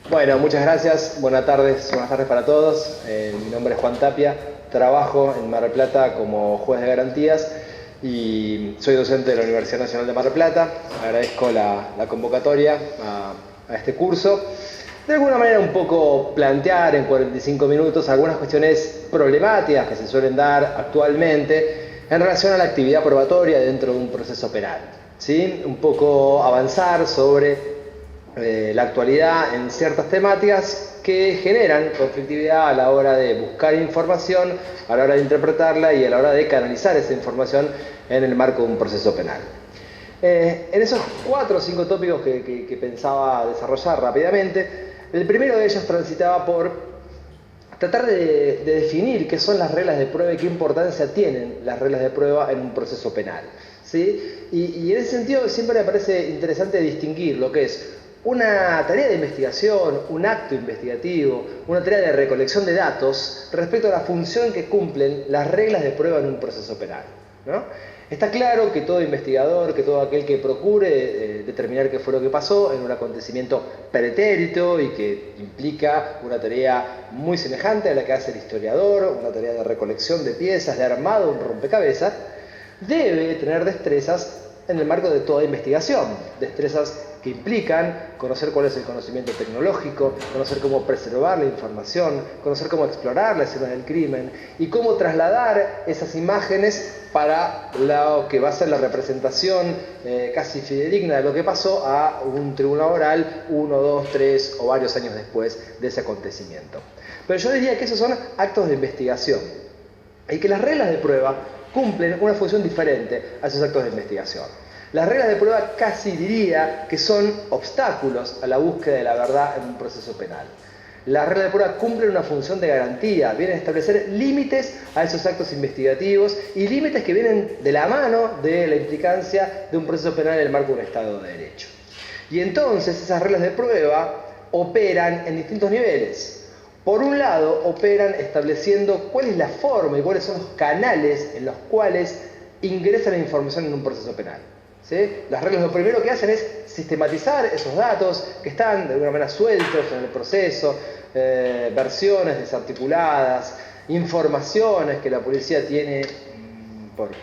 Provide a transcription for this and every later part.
Bueno, muchas gracias. Buenas tardes para todos. Mi nombre es Juan Tapia, trabajo en Mar del Plata como juez de garantías y soy docente de la Universidad Nacional de Mar del Plata. Agradezco la convocatoria a este curso. De alguna manera un poco plantear en 45 minutos algunas cuestiones problemáticas que se suelen dar actualmente en relación a la actividad probatoria dentro de un proceso penal. ¿Sí? Un poco avanzar sobre la actualidad en ciertas temáticas que generan conflictividad a la hora de buscar información, a la hora de interpretarla y a la hora de canalizar esa información en el marco de un proceso penal. En esos 4 o 5 tópicos que pensaba desarrollar rápidamente, el primero de ellos transitaba por tratar de definir qué son las reglas de prueba y qué importancia tienen las reglas de prueba en un proceso penal. ¿Sí? Y en ese sentido siempre me parece interesante distinguir lo que es una tarea de investigación, un acto investigativo, una tarea de recolección de datos respecto a la función que cumplen las reglas de prueba en un proceso penal, ¿no? Está claro que todo investigador, que todo aquel que procure determinar qué fue lo que pasó en un acontecimiento pretérito y que implica una tarea muy semejante a la que hace el historiador, una tarea de recolección de piezas, de armado, un rompecabezas, debe tener destrezas en el marco de toda investigación, destrezas que implican conocer cuál es el conocimiento tecnológico, conocer cómo preservar la información, conocer cómo explorar la escena del crimen y cómo trasladar esas imágenes para lo que va a ser la representación casi fidedigna de lo que pasó a un tribunal oral 1, 2, 3 o varios años después de ese acontecimiento. Pero yo diría que esos son actos de investigación y que las reglas de prueba cumplen una función diferente a esos actos de investigación. Las reglas de prueba casi diría que son obstáculos a la búsqueda de la verdad en un proceso penal. Las reglas de prueba cumplen una función de garantía, vienen a establecer límites a esos actos investigativos y límites que vienen de la mano de la implicancia de un proceso penal en el marco de un Estado de Derecho. Y entonces esas reglas de prueba operan en distintos niveles. Por un lado, operan estableciendo cuál es la forma y cuáles son los canales en los cuales ingresa la información en un proceso penal. ¿Sí? Las reglas lo primero que hacen es sistematizar esos datos que están de alguna manera sueltos en el proceso, versiones desarticuladas, informaciones que la policía tiene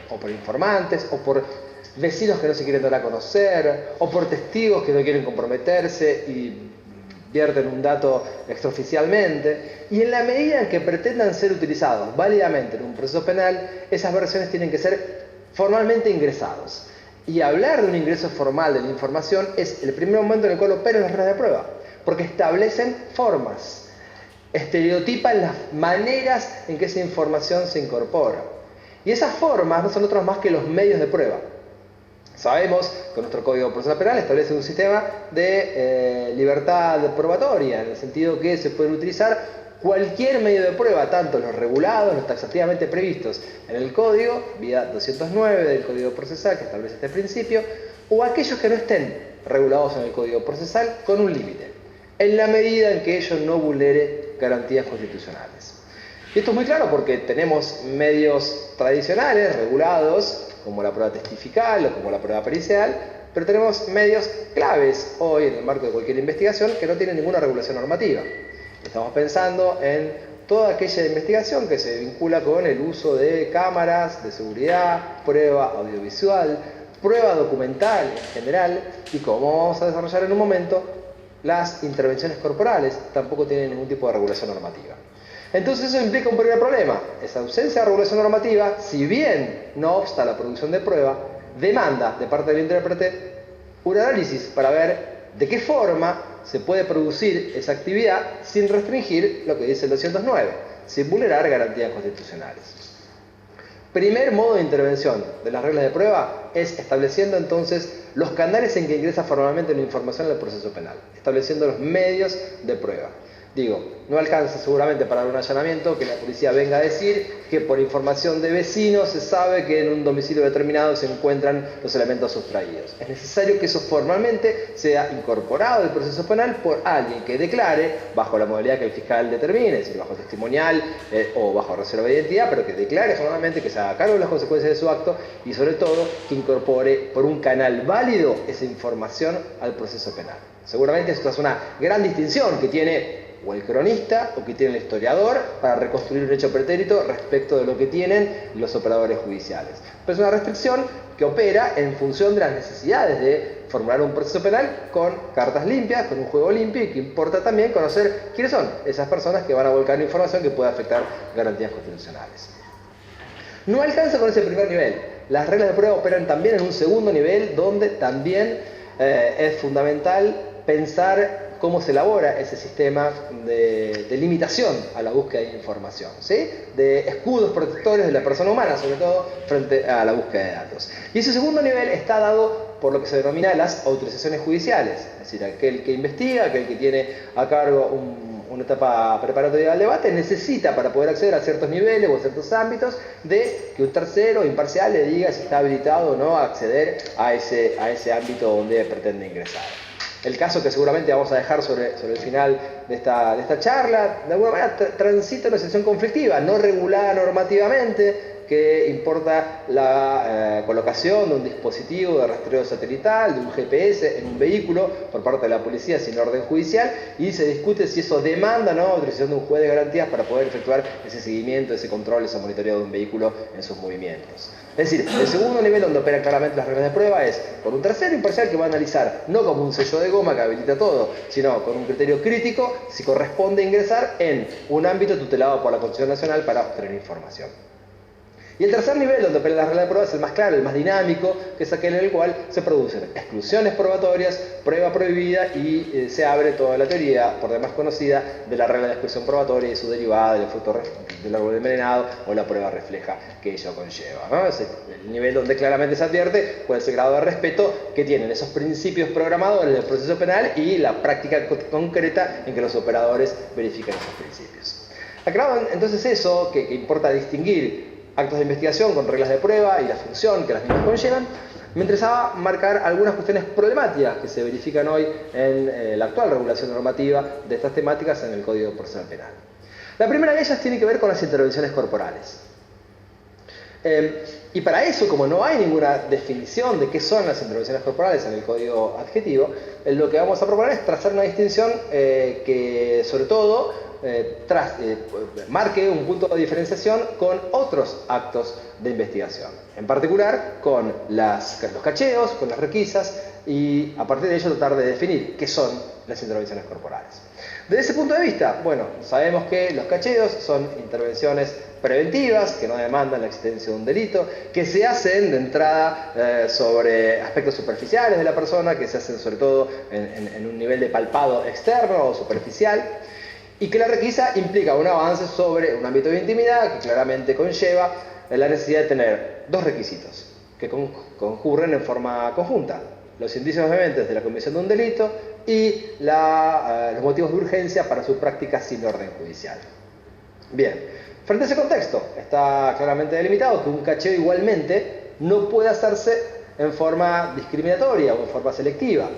o por informantes o por vecinos que no se quieren dar a conocer o por testigos que no quieren comprometerse y vierten un dato extraoficialmente, y en la medida en que pretendan ser utilizados válidamente en un proceso penal, esas versiones tienen que ser formalmente ingresados. Y hablar de un ingreso formal de la información es el primer momento en el cual operan las reglas de prueba, porque establecen formas, estereotipan las maneras en que esa información se incorpora. Y esas formas no son otras más que los medios de prueba. Sabemos que nuestro Código Procesal Penal establece un sistema de libertad probatoria, en el sentido que se pueden utilizar cualquier medio de prueba, tanto los regulados, los taxativamente previstos en el Código, vía 209 del Código Procesal, que establece este principio, o aquellos que no estén regulados en el Código Procesal con un límite, en la medida en que ello no vulnere garantías constitucionales. Y esto es muy claro porque tenemos medios tradicionales, regulados, como la prueba testifical o como la prueba pericial, pero tenemos medios claves hoy en el marco de cualquier investigación que no tienen ninguna regulación normativa. Estamos pensando en toda aquella investigación que se vincula con el uso de cámaras de seguridad, prueba audiovisual, prueba documental en general, y como vamos a desarrollar en un momento, las intervenciones corporales tampoco tienen ningún tipo de regulación normativa. Entonces eso implica un primer problema. Esa ausencia de regulación normativa, si bien no obsta a la producción de prueba, demanda de parte del intérprete un análisis para ver de qué forma se puede producir esa actividad sin restringir lo que dice el 209, sin vulnerar garantías constitucionales. Primer modo de intervención de las reglas de prueba es estableciendo entonces los canales en que ingresa formalmente la información al proceso penal, estableciendo los medios de prueba. Digo, no alcanza seguramente para dar un allanamiento que la policía venga a decir que por información de vecinos se sabe que en un domicilio determinado se encuentran los elementos sustraídos. Es necesario que eso formalmente sea incorporado al proceso penal por alguien que declare, bajo la modalidad que el fiscal determine, es decir, bajo testimonial o bajo reserva de identidad, pero que declare formalmente que se haga cargo de las consecuencias de su acto y sobre todo que incorpore por un canal válido esa información al proceso penal. Seguramente esto es una gran distinción que tiene o el cronista o que tiene el historiador para reconstruir un hecho pretérito respecto de lo que tienen los operadores judiciales. Pero es una restricción que opera en función de las necesidades de formular un proceso penal con cartas limpias, con un juego limpio, y que importa también conocer quiénes son esas personas que van a volcar información que pueda afectar garantías constitucionales. No alcanza con ese primer nivel. Las reglas de prueba operan también en un segundo nivel, donde también es fundamental pensar cómo se elabora ese sistema de limitación a la búsqueda de información, ¿sí? De escudos protectores de la persona humana, sobre todo frente a la búsqueda de datos. Y ese segundo nivel está dado por lo que se denomina las autorizaciones judiciales, es decir, aquel que investiga, aquel que tiene a cargo una etapa preparatoria del debate, necesita, para poder acceder a ciertos niveles o a ciertos ámbitos, de que un tercero imparcial le diga si está habilitado o no a acceder a ese ámbito donde pretende ingresar. El caso que seguramente vamos a dejar sobre el final de esta charla, de alguna manera transita una situación conflictiva, no regulada normativamente, que importa la colocación de un dispositivo de rastreo satelital, de un GPS en un vehículo por parte de la policía sin orden judicial, y se discute si eso demanda, ¿no?, autorización de un juez de garantías para poder efectuar ese seguimiento, ese control, ese monitoreo de un vehículo en sus movimientos. Es decir, el segundo nivel donde operan claramente las reglas de prueba es con un tercero imparcial que va a analizar, no como un sello de goma que habilita todo, sino con un criterio crítico si corresponde ingresar en un ámbito tutelado por la Constitución Nacional para obtener información. Y el tercer nivel donde operan las reglas de prueba es el más claro, el más dinámico, que es aquel en el cual se producen exclusiones probatorias, prueba prohibida, y se abre toda la teoría, por demás conocida, de la regla de exclusión probatoria y su derivada del fruto del árbol envenenado o la prueba refleja que ello conlleva, ¿no? Es el nivel donde claramente se advierte cuál es el grado de respeto que tienen esos principios programadores del proceso penal y la práctica concreta en que los operadores verifican esos principios. Aclarado entonces eso, que importa distinguir actos de investigación con reglas de prueba y la función que las mismas conllevan, me interesaba marcar algunas cuestiones problemáticas que se verifican hoy en la actual regulación normativa de estas temáticas en el Código Procesal Penal. La primera de ellas tiene que ver con las intervenciones corporales. Y para eso, como no hay ninguna definición de qué son las intervenciones corporales en el Código Adjetivo, lo que vamos a proponer es trazar una distinción que, sobre todo, marque un punto de diferenciación con otros actos de investigación, en particular con los cacheos, con las requisas, y a partir de ello tratar de definir qué son las intervenciones corporales. Desde ese punto de vista, bueno, sabemos que los cacheos son intervenciones preventivas, que no demandan la existencia de un delito, que se hacen de entrada sobre aspectos superficiales de la persona, que se hacen sobre todo en un nivel de palpado externo o superficial, y que la requisa implica un avance sobre un ámbito de intimidad que claramente conlleva la necesidad de tener dos requisitos que concurren en forma conjunta: los indicios vehementes de la comisión de un delito y los motivos de urgencia para su práctica sin orden judicial. Bien, frente a ese contexto está claramente delimitado que un cacheo igualmente no puede hacerse en forma discriminatoria o en forma selectiva.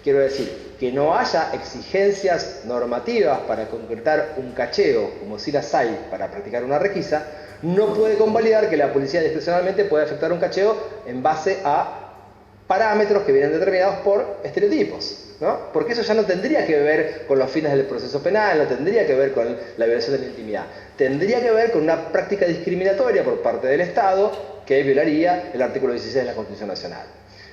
Quiero decir, que no haya exigencias normativas para concretar un cacheo, como si las hay para practicar una requisa, no puede convalidar que la policía discrecionalmente pueda efectuar un cacheo en base a parámetros que vienen determinados por estereotipos, ¿no? Porque eso ya no tendría que ver con los fines del proceso penal, no tendría que ver con la violación de la intimidad, tendría que ver con una práctica discriminatoria por parte del Estado que violaría el artículo 16 de la Constitución Nacional.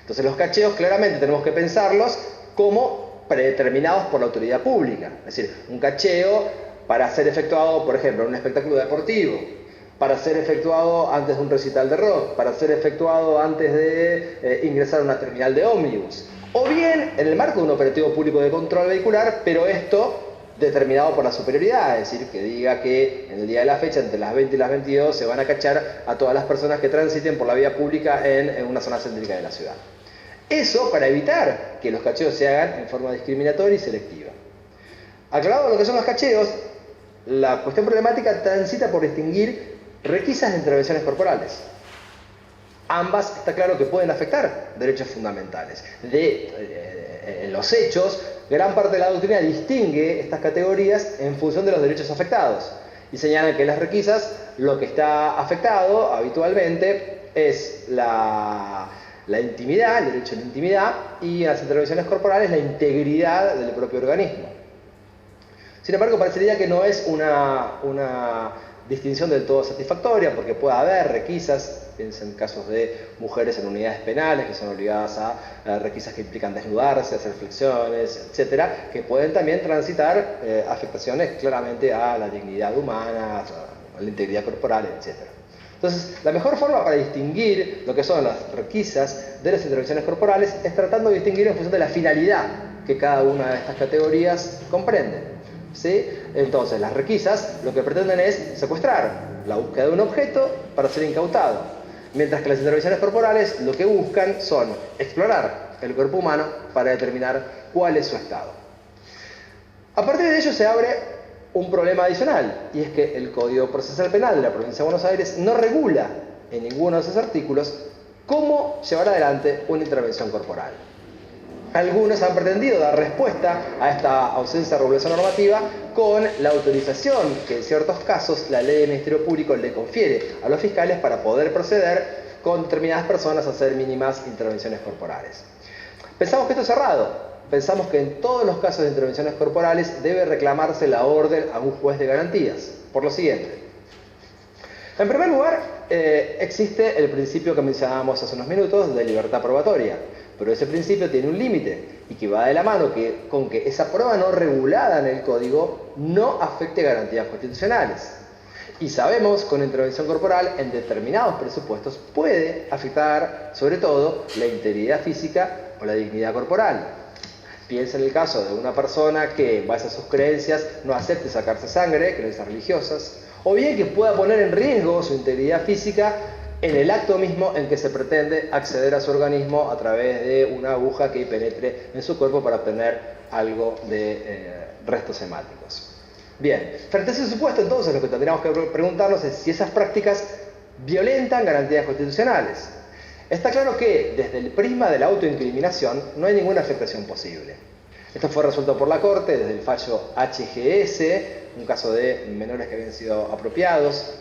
Entonces los cacheos claramente tenemos que pensarlos como predeterminados por la autoridad pública. Es decir, un cacheo para ser efectuado, por ejemplo, en un espectáculo deportivo, para ser efectuado antes de un recital de rock, para ser efectuado antes de ingresar a una terminal de ómnibus, o bien en el marco de un operativo público de control vehicular, pero esto determinado por la superioridad, es decir, que diga que en el día de la fecha, entre las 20 y las 22, se van a cachar a todas las personas que transiten por la vía pública en una zona céntrica de la ciudad. Eso para evitar que los cacheos se hagan en forma discriminatoria y selectiva. Aclarado lo que son los cacheos, la cuestión problemática transita por distinguir requisas de intervenciones corporales. Ambas está claro que pueden afectar derechos fundamentales. En los hechos, gran parte de la doctrina distingue estas categorías en función de los derechos afectados y señalan que en las requisas lo que está afectado habitualmente es la la intimidad, el derecho a la intimidad, y en las intervenciones corporales la integridad del propio organismo. Sin embargo, parecería que no es una distinción del todo satisfactoria, porque puede haber requisas, piensen en casos de mujeres en unidades penales que son obligadas a requisas que implican desnudarse, hacer flexiones, etcétera, que pueden también transitar afectaciones claramente a la dignidad humana, a la integridad corporal, etcétera. Entonces, la mejor forma para distinguir lo que son las requisas de las intervenciones corporales es tratando de distinguir en función de la finalidad que cada una de estas categorías comprende. ¿Sí? Entonces, las requisas lo que pretenden es secuestrar, la búsqueda de un objeto para ser incautado, mientras que las intervenciones corporales lo que buscan son explorar el cuerpo humano para determinar cuál es su estado. A partir de ello se abre un problema adicional, y es que el Código Procesal Penal de la Provincia de Buenos Aires no regula en ninguno de sus artículos cómo llevar adelante una intervención corporal. Algunos han pretendido dar respuesta a esta ausencia de regulación normativa con la autorización que en ciertos casos la ley del Ministerio Público le confiere a los fiscales para poder proceder con determinadas personas a hacer mínimas intervenciones corporales. Pensamos que esto es errado. Pensamos que en todos los casos de intervenciones corporales debe reclamarse la orden a un juez de garantías, por lo siguiente. En primer lugar, existe el principio que mencionábamos hace unos minutos de libertad probatoria. Pero ese principio tiene un límite y que va de la mano con que esa prueba no regulada en el código no afecte garantías constitucionales. Y sabemos que una intervención corporal en determinados presupuestos puede afectar sobre todo la integridad física o la dignidad corporal. Piensa en el caso de una persona que en base a sus creencias no acepte sacarse sangre, creencias religiosas, o bien que pueda poner en riesgo su integridad física en el acto mismo en que se pretende acceder a su organismo a través de una aguja que penetre en su cuerpo para obtener algo de restos hemáticos. Bien, frente a ese supuesto, entonces, lo que tendríamos que preguntarnos es si esas prácticas violentan garantías constitucionales. Está claro que, desde el prisma de la autoincriminación, no hay ninguna afectación posible. Esto fue resuelto por la Corte desde el fallo HGS, un caso de menores que habían sido apropiados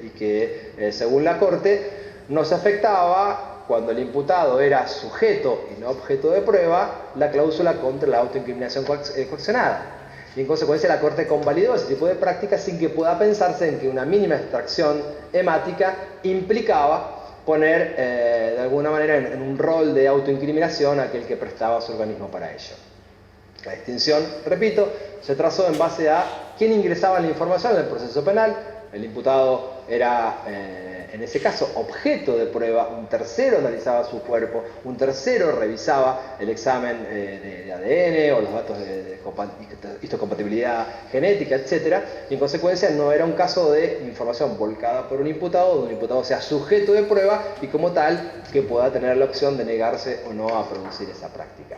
y que, según la Corte, no se afectaba, cuando el imputado era sujeto y no objeto de prueba, la cláusula contra la autoincriminación coaccionada. Y en consecuencia la Corte convalidó ese tipo de prácticas sin que pueda pensarse en que una mínima extracción hemática implicaba poner de alguna manera en un rol de autoincriminación a aquel que prestaba su organismo para ello. La distinción, repito, se trazó en base a quién ingresaba la información en el proceso penal. El imputado era, en ese caso, objeto de prueba. Un tercero analizaba su cuerpo, un tercero revisaba el examen de ADN o los datos de histocompatibilidad genética, etc. Y en consecuencia no era un caso de información volcada por un imputado, donde un imputado sea sujeto de prueba y como tal que pueda tener la opción de negarse o no a producir esa práctica.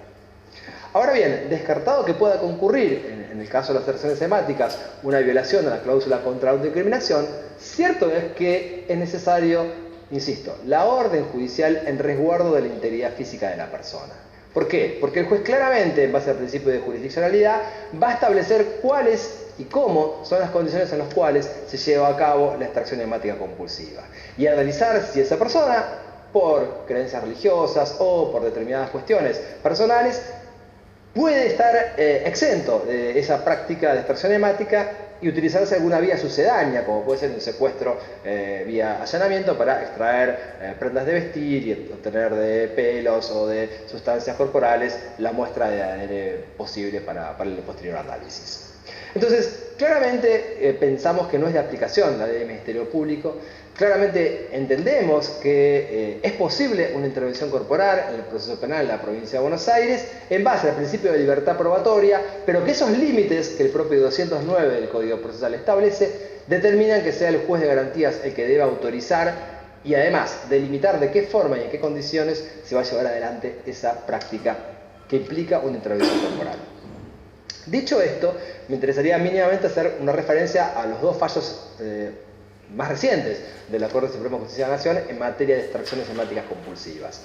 Ahora bien, descartado que pueda concurrir, en el caso de las extracciones hemáticas, una violación de la cláusula contra la autoincriminación, cierto es que es necesario, insisto, la orden judicial en resguardo de la integridad física de la persona. ¿Por qué? Porque el juez claramente, en base al principio de jurisdiccionalidad, va a establecer cuáles y cómo son las condiciones en las cuales se lleva a cabo la extracción hemática compulsiva. Y analizar si esa persona, por creencias religiosas o por determinadas cuestiones personales, puede estar exento de esa práctica de extracción hemática y utilizarse alguna vía sucedánea, como puede ser un secuestro vía allanamiento para extraer prendas de vestir y obtener de pelos o de sustancias corporales la muestra de ADN posible para el posterior análisis. Entonces, claramente pensamos que no es de aplicación la ley del Ministerio Público. Claramente entendemos que es posible una intervención corporal en el proceso penal en la provincia de Buenos Aires en base al principio de libertad probatoria, pero que esos límites que el propio 209 del Código Procesal establece determinan que sea el juez de garantías el que deba autorizar y además delimitar de qué forma y en qué condiciones se va a llevar adelante esa práctica que implica una intervención corporal. Dicho esto, me interesaría mínimamente hacer una referencia a los dos fallos más recientes de la Corte Suprema de Justicia de la Nación en materia de extracciones hemáticas compulsivas,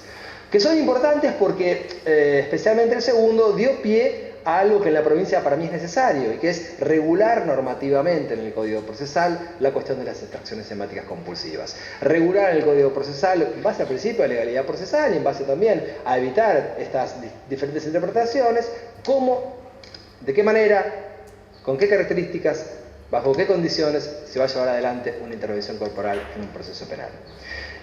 que son importantes porque especialmente el segundo dio pie a algo que en la provincia para mí es necesario, y que es regular normativamente en el Código Procesal la cuestión de las extracciones semáticas compulsivas. Regular en el Código Procesal en base al principio de legalidad procesal y en base también a evitar estas diferentes interpretaciones, cómo, de qué manera, con qué características, bajo qué condiciones se va a llevar adelante una intervención corporal en un proceso penal.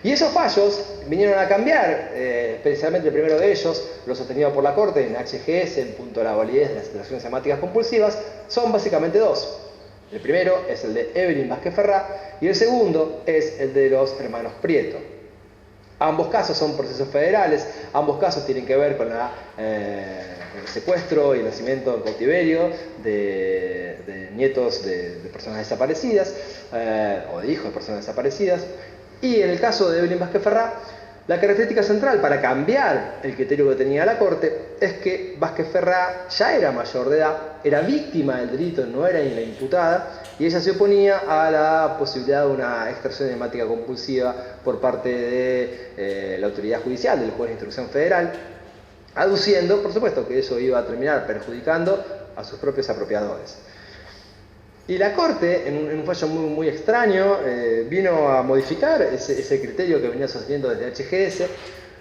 Y esos fallos vinieron a cambiar, especialmente el primero de ellos, lo sostenido por la Corte en HGS, en punto a la validez de las extracciones semáticas compulsivas, son básicamente dos. El primero es el de Evelyn Vázquez Ferrá y el segundo es el de los hermanos Prieto. Ambos casos son procesos federales, ambos casos tienen que ver con el secuestro y el nacimiento en cautiverio de nietos de personas desaparecidas o de hijos de personas desaparecidas. Y en el caso de Evelyn Vázquez Ferrá, la característica central para cambiar el criterio que tenía la Corte es que Vázquez Ferrá ya era mayor de edad, era víctima del delito, no era ni la imputada, y ella se oponía a la posibilidad de una extracción semática compulsiva por parte de la autoridad judicial, del juez de instrucción federal, aduciendo, por supuesto, que eso iba a terminar perjudicando a sus propios apropiadores. Y la Corte, en un fallo muy extraño, vino a modificar ese criterio que venía sosteniendo desde HGS,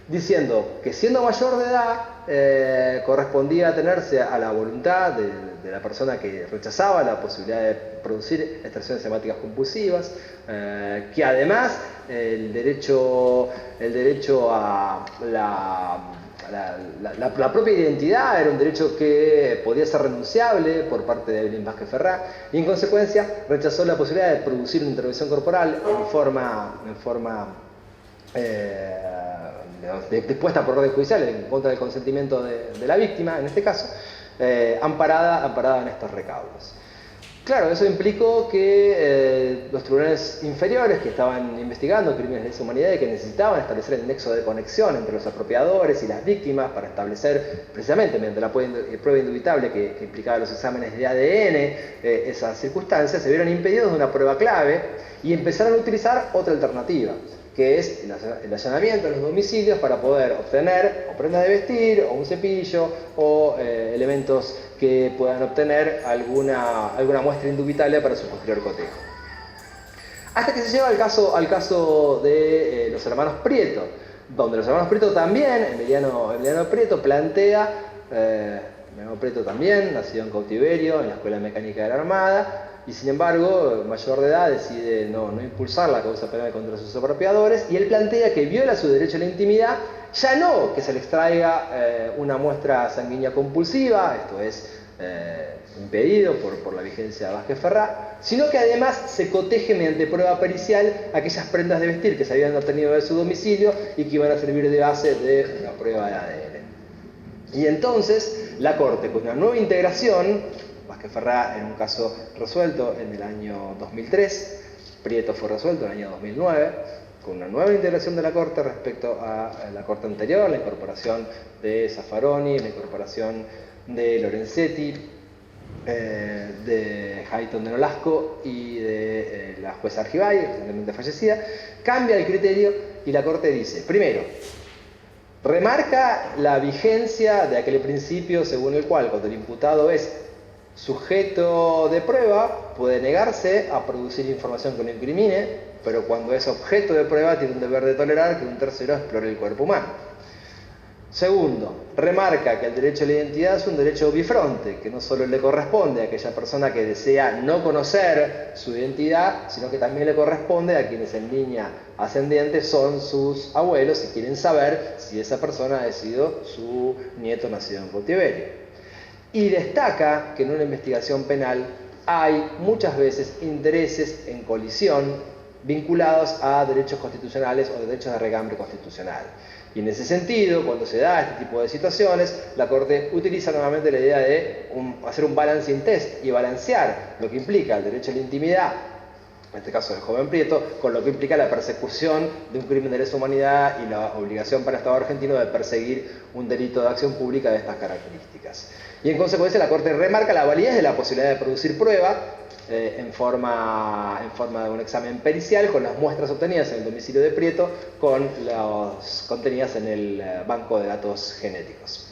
diciendo que siendo mayor de edad correspondía atenerse a la voluntad de la persona que rechazaba la posibilidad de producir extracciones semáticas compulsivas, que además el derecho a la propia identidad era un derecho que podía ser renunciable por parte de Evelyn Vázquez Ferrá, y en consecuencia rechazó la posibilidad de producir una intervención corporal dispuesta por orden judicial en contra del consentimiento de la víctima, en este caso, amparada en estos recaudos. Claro, eso implicó que los tribunales inferiores que estaban investigando crímenes de lesa humanidad y que necesitaban establecer el nexo de conexión entre los apropiadores y las víctimas para establecer, precisamente mediante la prueba indubitable que implicaba los exámenes de ADN, esas circunstancias, se vieron impedidos de una prueba clave y empezaron a utilizar otra alternativa, que es el allanamiento en los domicilios para poder obtener o prendas de vestir, o un cepillo, o elementos que puedan obtener alguna muestra indubitable para su posterior cotejo. Hasta que se lleva al caso de los hermanos Prieto, donde los hermanos Prieto también, Emiliano Prieto plantea, Emiliano Prieto también, nacido en cautiverio en la Escuela Mecánica de la Armada, y sin embargo, mayor de edad, decide no impulsar la causa penal contra sus apropiadores, y él plantea que viola su derecho a la intimidad, ya no que se le extraiga una muestra sanguínea compulsiva, esto es impedido por la vigencia de Vázquez Ferrá, sino que además se coteje mediante prueba pericial aquellas prendas de vestir que se habían obtenido de su domicilio y que iban a servir de base de la prueba de ADN. Y entonces la Corte, con una nueva integración, Vázquez Ferrá en un caso resuelto en el año 2003, Prieto fue resuelto en el año 2009, con una nueva integración de la Corte respecto a la Corte anterior, la incorporación de Zaffaroni, la incorporación de Lorenzetti, de Hayton de Nolasco y de la jueza Argibay, recientemente fallecida, cambia el criterio y la Corte dice, primero, remarca la vigencia de aquel principio según el cual cuando el imputado es sujeto de prueba puede negarse a producir información que lo incrimine, pero cuando es objeto de prueba tiene un deber de tolerar que un tercero explore el cuerpo humano. Segundo, remarca que el derecho a la identidad es un derecho bifronte, que no solo le corresponde a aquella persona que desea no conocer su identidad, sino que también le corresponde a quienes en línea ascendiente son sus abuelos y quieren saber si esa persona ha sido su nieto nacido en cautiverio. Y destaca que en una investigación penal hay muchas veces intereses en colisión vinculados a derechos constitucionales o derechos de regambre constitucional. Y en ese sentido, cuando se da este tipo de situaciones, la Corte utiliza nuevamente la idea de hacer un balancing test y balancear lo que implica el derecho a la intimidad, en este caso del joven Prieto, con lo que implica la persecución de un crimen de lesa humanidad y la obligación para el Estado argentino de perseguir un delito de acción pública de estas características. Y en consecuencia la Corte remarca la validez de la posibilidad de producir prueba en forma de un examen pericial con las muestras obtenidas en el domicilio de Prieto con las contenidas en el banco de datos genéticos.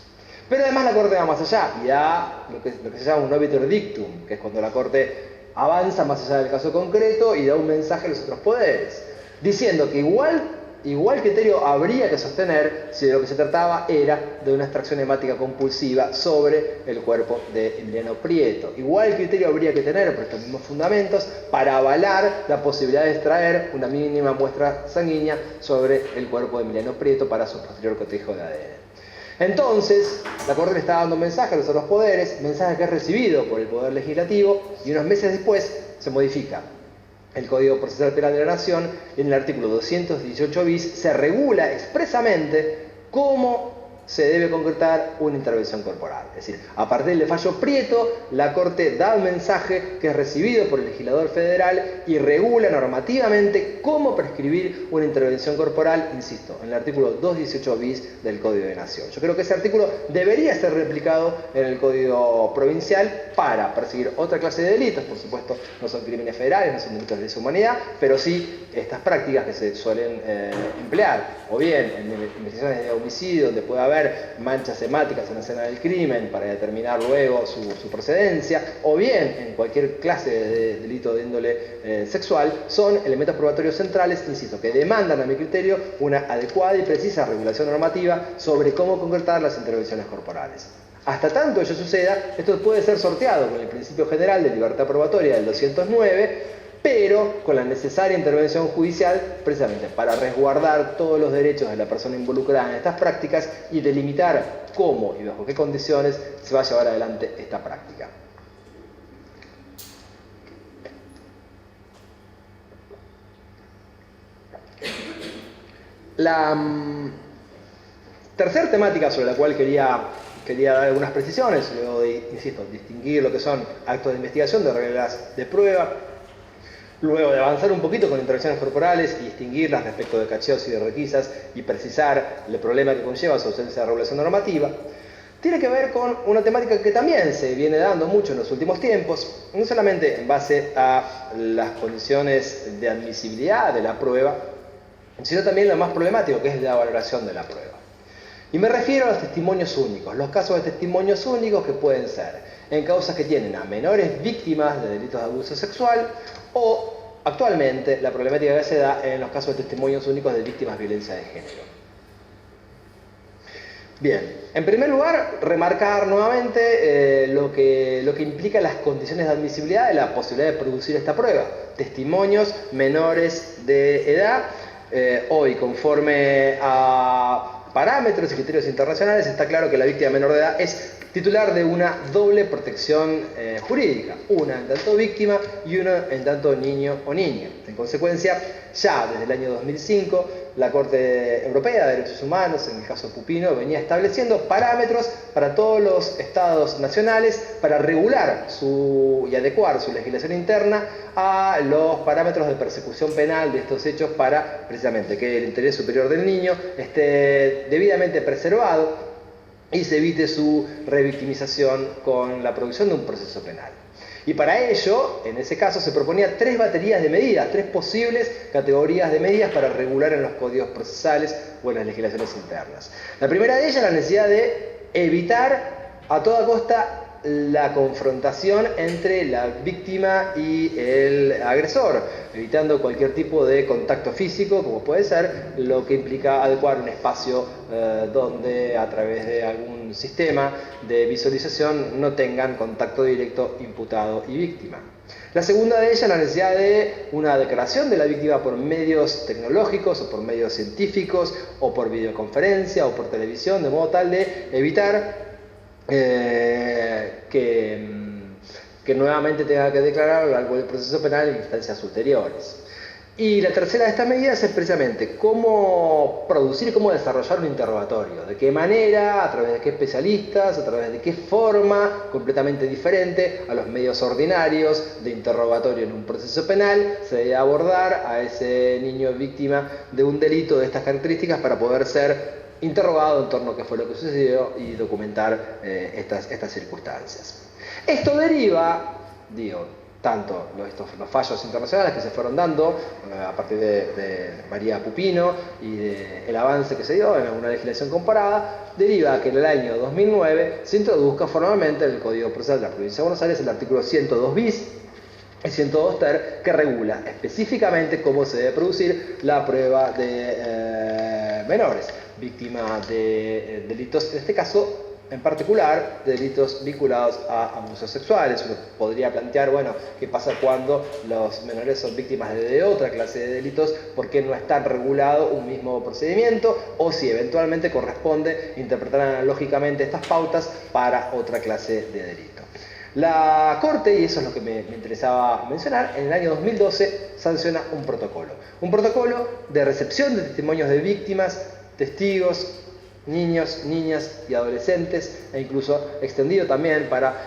Pero además la Corte va más allá y da lo que se llama un obiter dictum, que es cuando la Corte avanza más allá del caso concreto y da un mensaje a los otros poderes, diciendo que igual criterio habría que sostener si de lo que se trataba era de una extracción hemática compulsiva sobre el cuerpo de Emiliano Prieto. Igual criterio habría que tener por estos mismos fundamentos para avalar la posibilidad de extraer una mínima muestra sanguínea sobre el cuerpo de Emiliano Prieto para su posterior cotejo de ADN. Entonces, la Corte le está dando un mensaje a los otros poderes, mensaje que es recibido por el Poder Legislativo, y unos meses después se modifica el Código Procesal Penal de la Nación. En el artículo 218 bis se regula expresamente cómo se debe concretar una intervención corporal. Es decir, a partir del fallo Prieto, la Corte da un mensaje que es recibido por el legislador federal y regula normativamente cómo prescribir una intervención corporal, insisto, en el artículo 218 bis del Código de Nación. Yo creo que ese artículo debería ser replicado en el Código Provincial para perseguir otra clase de delitos. Por supuesto, no son crímenes federales, no son delitos de lesa humanidad, pero sí estas prácticas que se suelen emplear, o bien en investigaciones de homicidio, donde puede haber manchas hemáticas en la escena del crimen para determinar luego su procedencia, o bien en cualquier clase de delito de índole sexual, son elementos probatorios centrales, insisto, que demandan a mi criterio una adecuada y precisa regulación normativa sobre cómo concretar las intervenciones corporales. Hasta tanto ello suceda, esto puede ser sorteado con el principio general de libertad probatoria del 209, pero con la necesaria intervención judicial precisamente para resguardar todos los derechos de la persona involucrada en estas prácticas y delimitar cómo y bajo qué condiciones se va a llevar adelante esta práctica. La tercera temática sobre la cual quería dar algunas precisiones, luego de, insisto, distinguir lo que son actos de investigación de reglas de prueba, luego de avanzar un poquito con intervenciones corporales y distinguirlas respecto de cacheos y de requisas y precisar el problema que conlleva su ausencia de regulación normativa, tiene que ver con una temática que también se viene dando mucho en los últimos tiempos, no solamente en base a las condiciones de admisibilidad de la prueba, sino también lo más problemático, que es la valoración de la prueba. Y me refiero a los testimonios únicos, los casos de testimonios únicos que pueden ser en causas que tienen a menores víctimas de delitos de abuso sexual, o actualmente la problemática que se da en los casos de testimonios únicos de víctimas de violencia de género. Bien, en primer lugar, remarcar nuevamente lo que implica las condiciones de admisibilidad de la posibilidad de producir esta prueba. Testimonios menores de edad, hoy conforme a parámetros y criterios internacionales, está claro que la víctima menor de edad es titular de una doble protección jurídica, una en tanto víctima y una en tanto niño o niña. En consecuencia, ya desde el año 2005, la Corte Europea de Derechos Humanos, en el caso Pupino, venía estableciendo parámetros para todos los estados nacionales para regular y adecuar su legislación interna a los parámetros de persecución penal de estos hechos para, precisamente, que el interés superior del niño esté debidamente preservado y se evite su revictimización con la producción de un proceso penal. Y para ello, en ese caso, se proponía tres baterías de medidas, tres posibles categorías de medidas para regular en los códigos procesales o en las legislaciones internas. La primera de ellas, la necesidad de evitar a toda costa la confrontación entre la víctima y el agresor, evitando cualquier tipo de contacto físico, como puede ser, lo que implica adecuar un espacio donde a través de algún sistema de visualización no tengan contacto directo imputado y víctima. La segunda de ellas, la necesidad de una declaración de la víctima por medios tecnológicos o por medios científicos o por videoconferencia o por televisión, de modo tal de evitar que nuevamente tenga que declarar algo del proceso penal en instancias ulteriores. Y la tercera de estas medidas es precisamente cómo producir y cómo desarrollar un interrogatorio, de qué manera, a través de qué especialistas, a través de qué forma, completamente diferente a los medios ordinarios de interrogatorio en un proceso penal, se debe abordar a ese niño víctima de un delito de estas características para poder ser interrogado en torno a qué fue lo que sucedió y documentar estas circunstancias. Esto deriva, tanto los fallos internacionales que se fueron dando a partir de María Pupino y del avance que se dio en una legislación comparada, deriva a que en el año 2009 se introduzca formalmente en el Código Procesal de la Provincia de Buenos Aires el artículo 102 bis y 102 ter, que regula específicamente cómo se debe producir la prueba de menores, víctimas de delitos, en este caso en particular, de delitos vinculados a abusos sexuales. Uno podría plantear, bueno, ¿qué pasa cuando los menores son víctimas de otra clase de delitos? ¿Por qué no está regulado un mismo procedimiento? O si eventualmente corresponde interpretar analógicamente estas pautas para otra clase de delito. La Corte, y eso es lo que me interesaba mencionar, en el año 2012 sanciona un protocolo de recepción de testimonios de víctimas, testigos, niños, niñas y adolescentes, e incluso extendido también para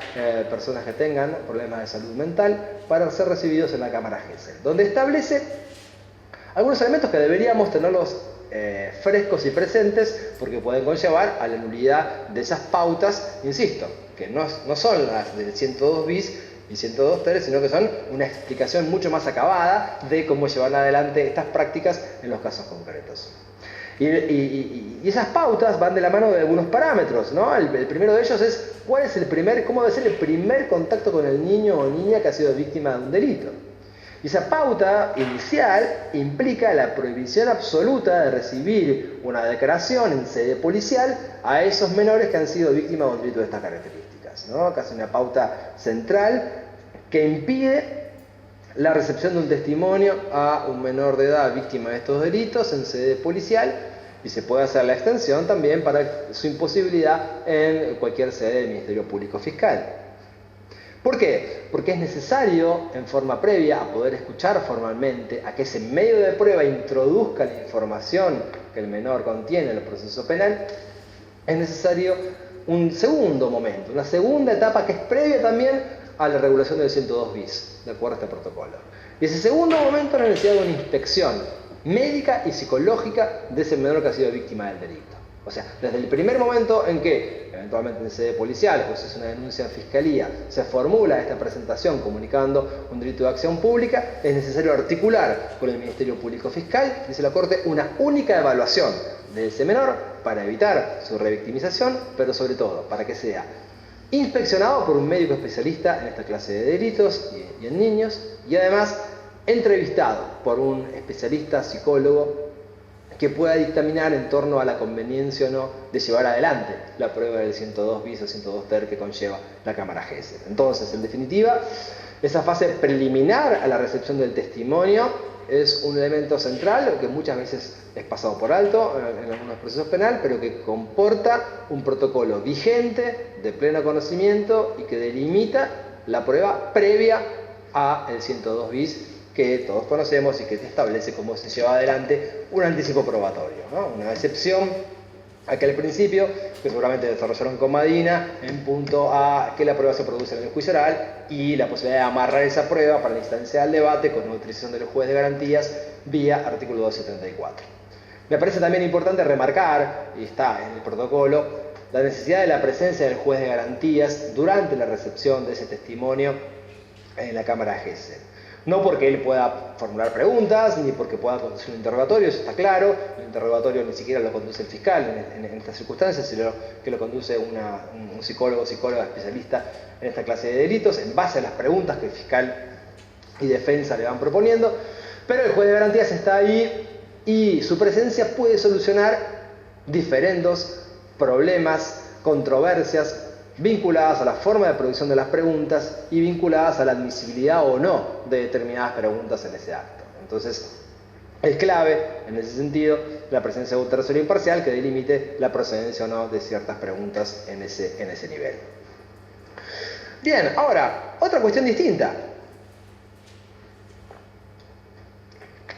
personas que tengan problemas de salud mental, para ser recibidos en la Cámara Gesell, donde establece algunos elementos que deberíamos tenerlos frescos y presentes, porque pueden conllevar a la nulidad de esas pautas, insisto, que no son las del 102 bis y 102 ter, sino que son una explicación mucho más acabada de cómo llevar adelante estas prácticas en los casos concretos. Y esas pautas van de la mano de algunos parámetros, ¿no? El primero de ellos es cómo debe ser el primer contacto con el niño o niña que ha sido víctima de un delito. Y esa pauta inicial implica la prohibición absoluta de recibir una declaración en sede policial a esos menores que han sido víctimas de un delito de estas características, ¿no? Casi una pauta central que impide la recepción de un testimonio a un menor de edad víctima de estos delitos en sede policial, y se puede hacer la extensión también para su imposibilidad en cualquier sede del Ministerio Público Fiscal. ¿Por qué? Porque es necesario, en forma previa, a poder escuchar formalmente, a que ese medio de prueba introduzca la información que el menor contiene en el proceso penal, es necesario un segundo momento, una segunda etapa que es previa también a la regulación del 102 bis, de acuerdo a este protocolo. Y ese segundo momento es la necesidad de una inspección médica y psicológica de ese menor que ha sido víctima del delito. O sea, desde el primer momento en que, eventualmente en sede policial, o si es una denuncia en fiscalía, se formula esta presentación comunicando un delito de acción pública, es necesario articular con el Ministerio Público Fiscal, dice la Corte, una única evaluación de ese menor para evitar su revictimización, pero sobre todo para que sea inspeccionado por un médico especialista en esta clase de delitos y en niños, y además entrevistado por un especialista psicólogo que pueda dictaminar en torno a la conveniencia o no de llevar adelante la prueba del 102 bis o 102 ter que conlleva la Cámara Gesell. Entonces, en definitiva, esa fase preliminar a la recepción del testimonio es un elemento central que muchas veces es pasado por alto en algunos procesos penales, pero que comporta un protocolo vigente, de pleno conocimiento, y que delimita la prueba previa al 102 bis, que todos conocemos y que establece cómo se lleva adelante un anticipo probatorio, ¿no? Una excepción a aquel principio que seguramente desarrollaron con Madina en punto a que la prueba se produce en el juicio oral y la posibilidad de amarrar esa prueba para la instancia del debate con utilización del juez de garantías vía artículo 274. Me parece también importante remarcar, y está en el protocolo, la necesidad de la presencia del juez de garantías durante la recepción de ese testimonio en la Cámara Gesell. No porque él pueda formular preguntas, ni porque pueda conducir un interrogatorio, eso está claro. El interrogatorio ni siquiera lo conduce el fiscal en estas circunstancias, sino que lo conduce un psicólogo o psicóloga especialista en esta clase de delitos, en base a las preguntas que el fiscal y defensa le van proponiendo. Pero el juez de garantías está ahí y su presencia puede solucionar diferendos, problemas, controversias vinculadas a la forma de producción de las preguntas y vinculadas a la admisibilidad o no de determinadas preguntas en ese acto. Entonces, es clave, en ese sentido, la presencia de un tercero imparcial que delimite la procedencia o no de ciertas preguntas en ese nivel. Bien, ahora, otra cuestión distinta.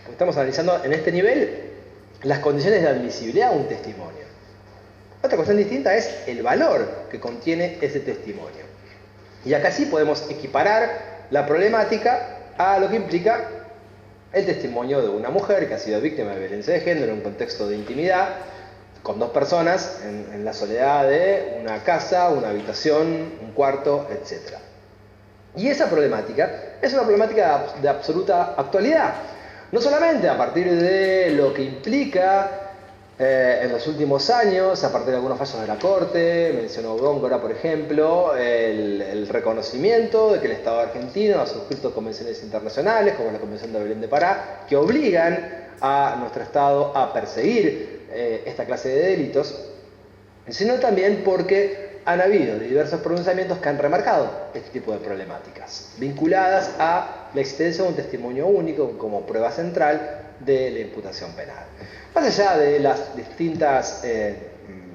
Estamos analizando en este nivel las condiciones de admisibilidad de un testimonio. Otra cuestión distinta es el valor que contiene ese testimonio. Y acá sí podemos equiparar la problemática a lo que implica el testimonio de una mujer que ha sido víctima de violencia de género en un contexto de intimidad, con dos personas, en la soledad de una casa, una habitación, un cuarto, etc. Y esa problemática es una problemática de absoluta actualidad. No solamente a partir de lo que implica en los últimos años, a partir de algunos fallos de la Corte, mencionó Góngora, por ejemplo, el reconocimiento de que el Estado argentino ha suscrito convenciones internacionales, como la Convención de Belén de Pará, que obligan a nuestro Estado a perseguir esta clase de delitos, sino también porque han habido diversos pronunciamientos que han remarcado este tipo de problemáticas, vinculadas a la existencia de un testimonio único como prueba central de la imputación penal. Más allá de las distintas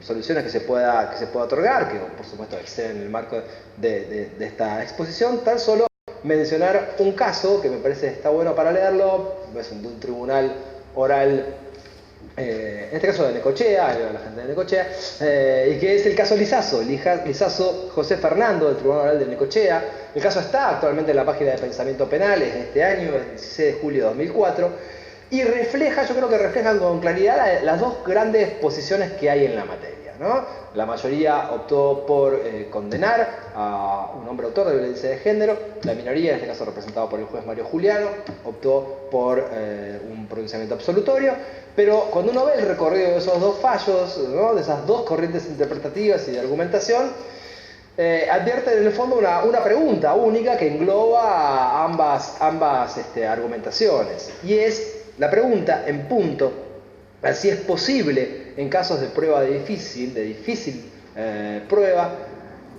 soluciones que se pueda otorgar, que por supuesto exceden el marco de esta exposición, tan solo mencionar un caso que me parece está bueno para leerlo, es de un tribunal oral, en este caso de Necochea, la gente de Necochea, y que es el caso Lizazo, José Fernando, del Tribunal Oral de Necochea. El caso está actualmente en la página de Pensamiento Penal, es de este año, el 16 de julio de 2004, y refleja, yo creo que reflejan con claridad las dos grandes posiciones que hay en la materia, ¿no? La mayoría optó por condenar a un hombre autor de violencia de género, la minoría, en este caso representado por el juez Mario Juliano, optó por un pronunciamiento absolutorio, pero cuando uno ve el recorrido de esos dos fallos, ¿no?, de esas dos corrientes interpretativas y de argumentación, advierte en el fondo una pregunta única que engloba ambas argumentaciones, y es la pregunta en punto a si es posible, en casos de prueba de difícil prueba,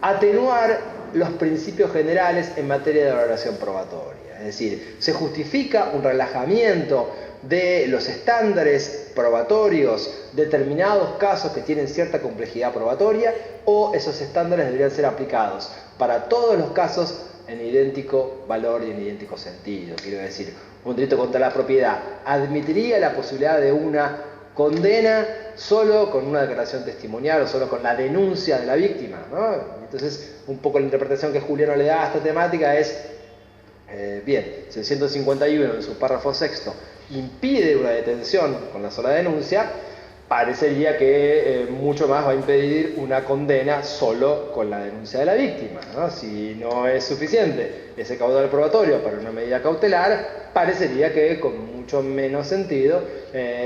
atenuar los principios generales en materia de valoración probatoria. Es decir, ¿se justifica un relajamiento de los estándares probatorios determinados casos que tienen cierta complejidad probatoria, o esos estándares deberían ser aplicados para todos los casos en idéntico valor y en idéntico sentido? Quiero decir, un delito contra la propiedad admitiría la posibilidad de una condena solo con una declaración testimonial o solo con la denuncia de la víctima, ¿no? Entonces, un poco la interpretación que Juliano le da a esta temática es, bien, si el 151 en su párrafo sexto impide una detención con la sola denuncia, parecería que mucho más va a impedir una condena solo con la denuncia de la víctima, ¿no? Si no es suficiente ese caudal probatorio para una medida cautelar, parecería que con mucho menos sentido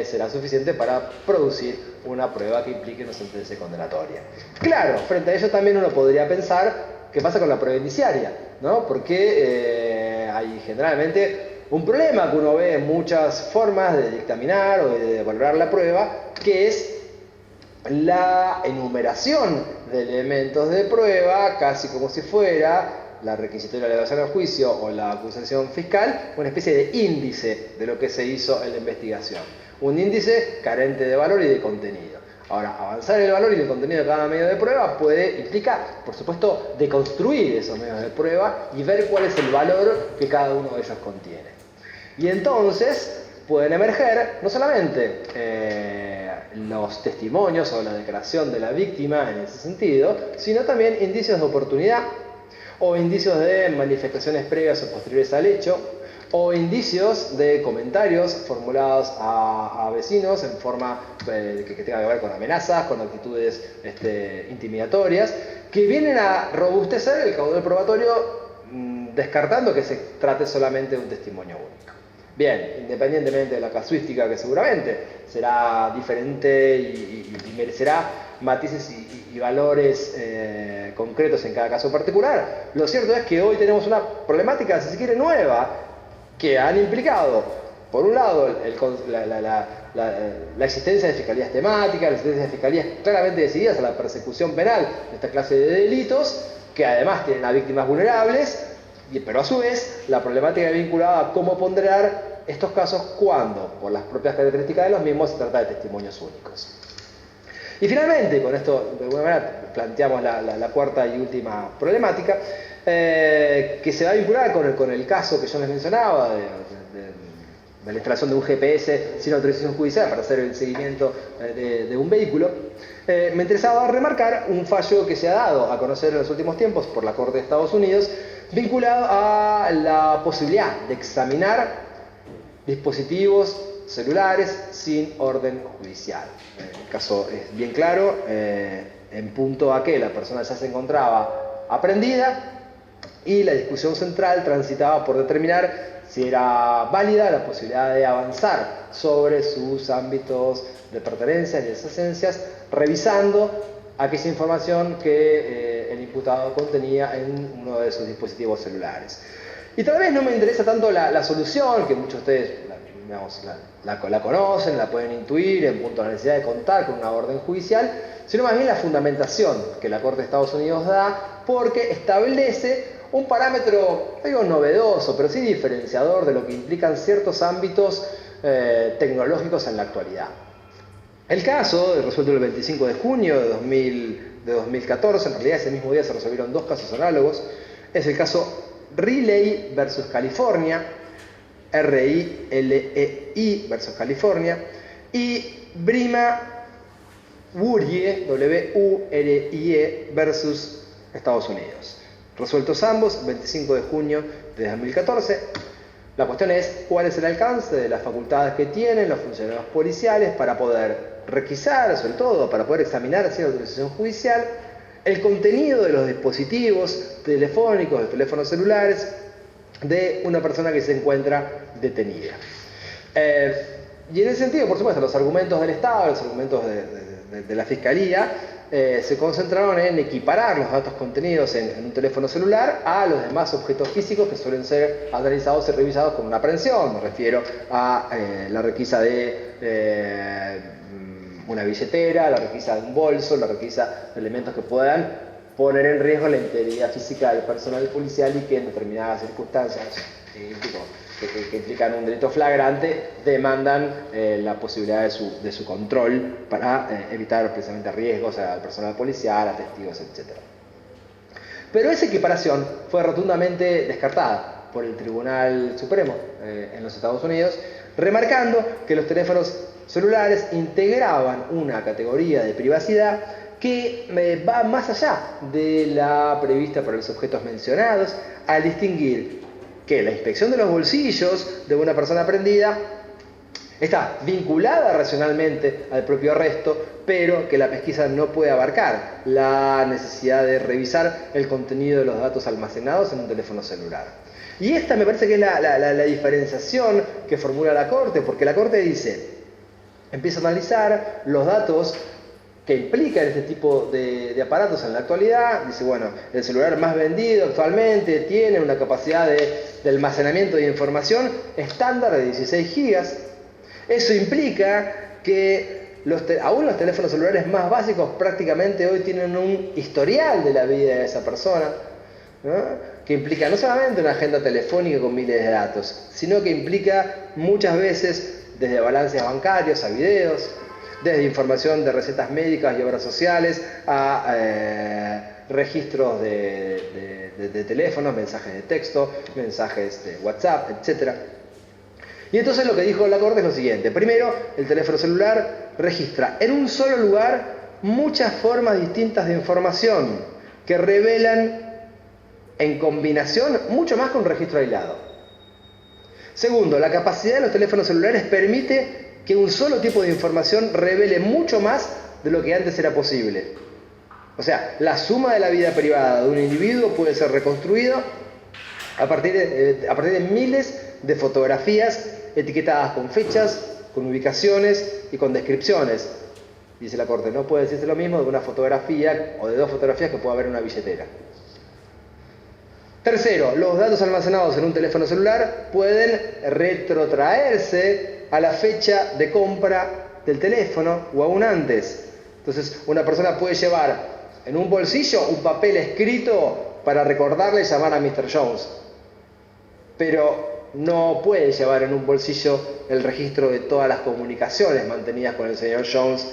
será suficiente para producir una prueba que implique una sentencia condenatoria. Claro, frente a ello también uno podría pensar qué pasa con la prueba indiciaria, ¿no? Porque hay generalmente un problema que uno ve en muchas formas de dictaminar o de valorar la prueba, que es la enumeración de elementos de prueba, casi como si fuera la requisitoria de elevación al juicio o la acusación fiscal, una especie de índice de lo que se hizo en la investigación. Un índice carente de valor y de contenido. Ahora, avanzar en el valor y el contenido de cada medio de prueba implica, por supuesto, deconstruir esos medios de prueba y ver cuál es el valor que cada uno de ellos contiene. Y entonces pueden emerger no solamente los testimonios o la declaración de la víctima en ese sentido, sino también indicios de oportunidad o indicios de manifestaciones previas o posteriores al hecho, o indicios de comentarios formulados a vecinos en forma que tenga que ver con amenazas, con actitudes intimidatorias, que vienen a robustecer el caudal probatorio, descartando que se trate solamente de un testimonio único. Bien, independientemente de la casuística, que seguramente será diferente y merecerá matices y valores concretos en cada caso particular, lo cierto es que hoy tenemos una problemática, si se quiere, nueva, que han implicado, por un lado, la existencia de fiscalías temáticas, la existencia de fiscalías claramente decididas a la persecución penal de esta clase de delitos, que además tienen a víctimas vulnerables, pero a su vez la problemática vinculada a cómo ponderar estos casos cuando, por las propias características de los mismos, se trata de testimonios únicos. Y finalmente, con esto de alguna manera planteamos la cuarta y última problemática, que se va a vincular con el caso que yo les mencionaba de la instalación de un GPS sin autorización judicial para hacer el seguimiento de un vehículo. Me interesaba remarcar un fallo que se ha dado a conocer en los últimos tiempos por la Corte de Estados Unidos, vinculado a la posibilidad de examinar dispositivos celulares sin orden judicial. El caso es bien claro, en punto a que la persona ya se encontraba aprehendida y la discusión central transitaba por determinar si era válida la posibilidad de avanzar sobre sus ámbitos de pertenencia y de adyacencias, revisando aquella información que el imputado contenía en uno de sus dispositivos celulares. Y tal vez no me interesa tanto la solución, que muchos de ustedes la conocen, la pueden intuir en punto a la necesidad de contar con una orden judicial, sino más bien la fundamentación que la Corte de Estados Unidos da, porque establece un parámetro, no digo novedoso, pero sí diferenciador de lo que implican ciertos ámbitos tecnológicos en la actualidad. El caso, resuelto el 25 de junio de 2014, en realidad ese mismo día se resolvieron dos casos análogos, es el caso Riley versus California, RILEI versus California, y Brima Wurie, WURIE versus Estados Unidos. Resueltos ambos, 25 de junio de 2014. La cuestión es cuál es el alcance de las facultades que tienen los funcionarios policiales para poder requisar, sobre todo para poder examinar sin autorización judicial, el contenido de los dispositivos telefónicos, de teléfonos celulares, de una persona que se encuentra detenida. Y en ese sentido, por supuesto, los argumentos del Estado, los argumentos de la Fiscalía, se concentraron en equiparar los datos contenidos en un teléfono celular a los demás objetos físicos que suelen ser analizados y revisados con una aprehensión. Me refiero a la requisa de una billetera, la requisa de un bolso, la requisa de elementos que puedan poner en riesgo la integridad física del personal policial y que en determinadas circunstancias que implican un delito flagrante demandan la posibilidad de su control para evitar precisamente riesgos al personal policial, a testigos, etc. Pero esa equiparación fue rotundamente descartada por el Tribunal Supremo en los Estados Unidos, remarcando que los teléfonos celulares integraban una categoría de privacidad que va más allá de la prevista para los objetos mencionados, al distinguir que la inspección de los bolsillos de una persona prendida está vinculada racionalmente al propio arresto, pero que la pesquisa no puede abarcar la necesidad de revisar el contenido de los datos almacenados en un teléfono celular. Y esta me parece que es la diferenciación que formula la Corte, porque la Corte dice, empieza a analizar los datos que implican este tipo de aparatos en la actualidad. Dice, bueno, el celular más vendido actualmente tiene una capacidad de almacenamiento de información estándar de 16 gigas. Eso implica que aún los teléfonos celulares más básicos prácticamente hoy tienen un historial de la vida de esa persona, ¿no? Que implica no solamente una agenda telefónica con miles de datos, sino que implica muchas veces desde balances bancarios a videos, desde información de recetas médicas y obras sociales a registros de teléfonos, mensajes de texto, mensajes de WhatsApp, etc. Y entonces lo que dijo la Corte es lo siguiente. Primero, el teléfono celular registra en un solo lugar muchas formas distintas de información que revelan en combinación mucho más que un registro aislado. Segundo, la capacidad de los teléfonos celulares permite que un solo tipo de información revele mucho más de lo que antes era posible. O sea, la suma de la vida privada de un individuo puede ser reconstruido a partir de miles de fotografías etiquetadas con fechas, con ubicaciones y con descripciones. Dice la Corte, no puede decirse lo mismo de una fotografía o de dos fotografías que puede haber en una billetera. Tercero, los datos almacenados en un teléfono celular pueden retrotraerse a la fecha de compra del teléfono o aún antes. Entonces, una persona puede llevar en un bolsillo un papel escrito para recordarle llamar a Mr. Jones, pero no puede llevar en un bolsillo el registro de todas las comunicaciones mantenidas con el señor Jones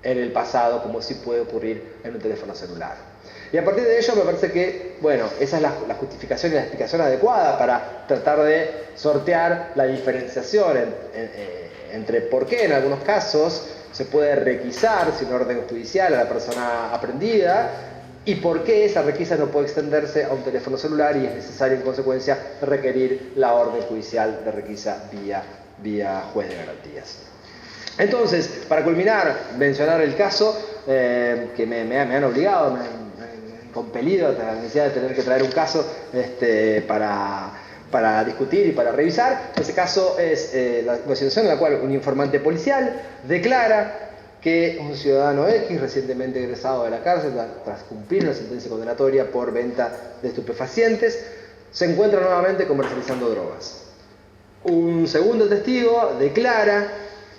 en el pasado, como sí puede ocurrir en un teléfono celular. Y a partir de ello me parece que, bueno, esa es la justificación y la explicación adecuada para tratar de sortear la diferenciación entre por qué en algunos casos se puede requisar sin orden judicial a la persona aprehendida y por qué esa requisa no puede extenderse a un teléfono celular y es necesario en consecuencia requerir la orden judicial de requisa vía juez de garantías. Entonces, para culminar, mencionar el caso que me han obligado, me han compelido a la necesidad de tener que traer un caso para discutir y para revisar. Ese caso es la situación en la cual un informante policial declara que un ciudadano X, recientemente egresado de la cárcel tras cumplir una sentencia condenatoria por venta de estupefacientes, se encuentra nuevamente comercializando drogas. Un segundo testigo declara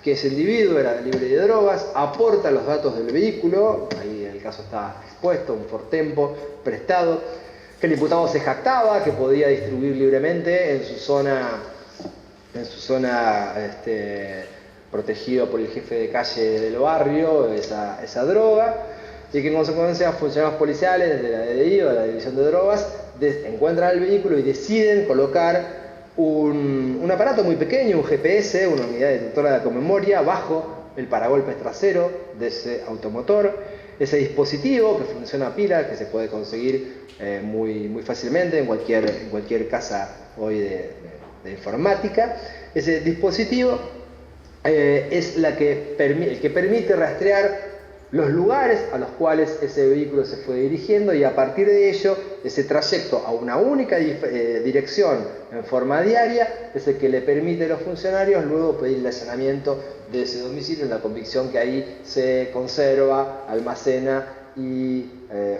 que ese individuo era libre de drogas, aporta los datos del vehículo, ahí el caso está expuesto, un Ford Tempo prestado, que el imputado se jactaba que podía distribuir libremente en su zona protegido por el jefe de calle del barrio esa droga, y que en consecuencia funcionarios policiales de la DDI o de la División de Drogas encuentran el vehículo y deciden colocar un aparato muy pequeño, un GPS, una unidad detectora de memoria, bajo el paragolpes trasero de ese automotor. Ese dispositivo que funciona a pila, que se puede conseguir muy fácilmente en cualquier casa hoy de informática. Ese dispositivo es el que permite rastrear los lugares a los cuales ese vehículo se fue dirigiendo, y a partir de ello, ese trayecto a una única dirección en forma diaria es el que le permite a los funcionarios luego pedir el allanamiento de ese domicilio, en la convicción que ahí se conserva, almacena y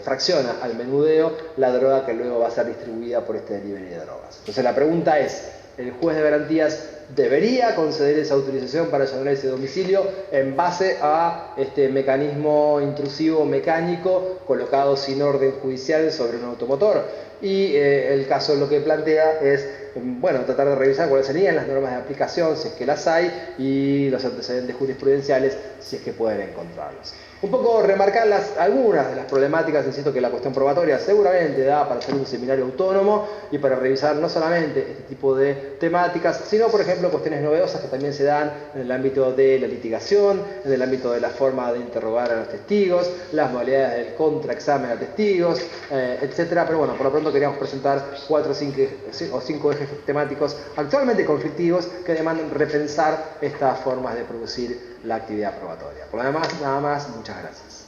fracciona al menudeo la droga que luego va a ser distribuida por este delivery de drogas. Entonces la pregunta es, ¿el juez de garantías debería conceder esa autorización para allanar ese domicilio en base a este mecanismo intrusivo mecánico colocado sin orden judicial sobre un automotor? Y el caso lo que plantea es, tratar de revisar cuáles serían las normas de aplicación, si es que las hay, y los antecedentes jurisprudenciales, si es que pueden encontrarlos. Un poco remarcar algunas de las problemáticas. Insisto que la cuestión probatoria seguramente da para hacer un seminario autónomo y para revisar no solamente este tipo de temáticas, sino por ejemplo cuestiones novedosas que también se dan en el ámbito de la litigación, en el ámbito de la forma de interrogar a los testigos, las modalidades del contraexamen a testigos, etcétera. Pero bueno, por lo pronto queríamos presentar 4 o 5 ejes temáticos actualmente conflictivos que demandan repensar estas formas de producir la actividad probatoria. Por lo demás, nada más, muchas gracias.